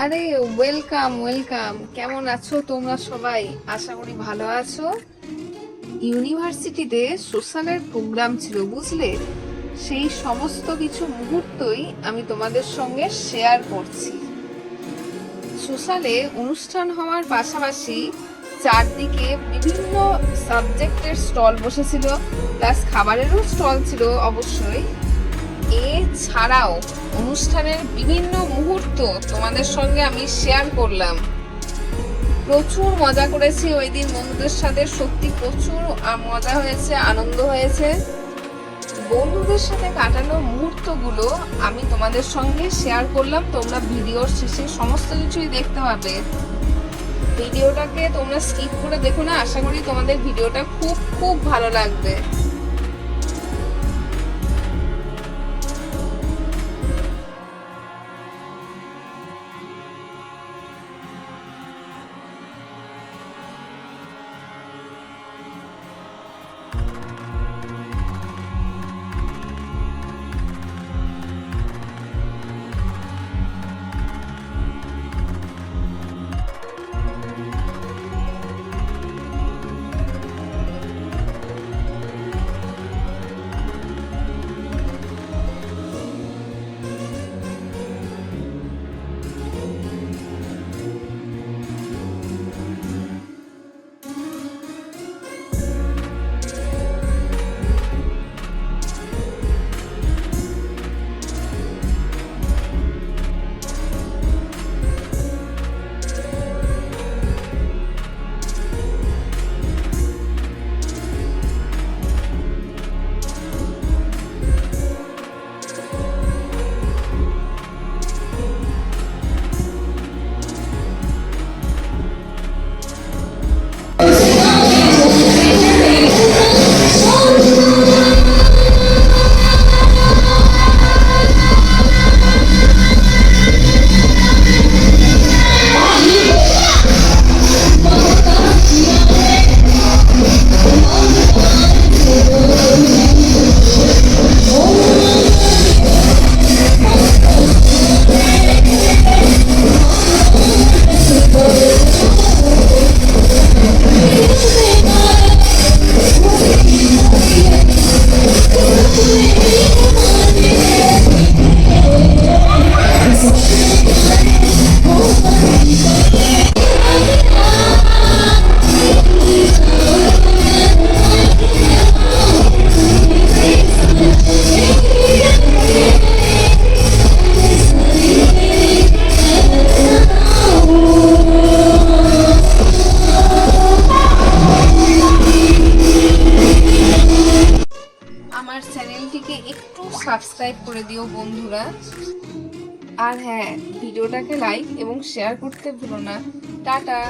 আরে welcome welcome. কেমন আছো তোমরা সবাই? আশা করি ভালো আছো। ইউনিভার্সিটিতে সোশ্যালের প্রোগ্রাম ছিল, বুঝলে? সেই সমস্ত কিছু মুহূর্তই আমি তোমাদের সঙ্গে শেয়ার করছি। সোশ্যালে অনুষ্ঠান হওয়ার পাশাপাশি চারদিকে বিভিন্ন সাবজেক্টের স্টল বসেছিল, প্লাস খাবারেরও স্টল ছিল অবশ্যই। এছাড়াও অনুষ্ঠানের বিভিন্ন মুহূর্ত তোমাদের সঙ্গে আমি শেয়ার করলাম। প্রচুর মজা করেছি ওই দিন বন্ধুদের সাথে, সত্যি প্রচুর মজা হয়েছে, আনন্দ হয়েছে। বন্ধুদের সাথে কাটানো মুহূর্তগুলো আমি তোমাদের সঙ্গে শেয়ার করলাম। তোমরা ভিডিওর শেষে সমস্ত কিছুই দেখতে পাবে। ভিডিওটাকে তোমরা স্কিপ করে দেখো না, আশা করি তোমাদের ভিডিওটা খুব খুব ভালো লাগবে। আমার চ্যানেলটিকে একটু সাবস্ক্রাইব করে দিও বন্ধুরা। আর হ্যাঁ, ভিডিওটাকে লাইক এবং শেয়ার করতে ভুলো না। টাটা।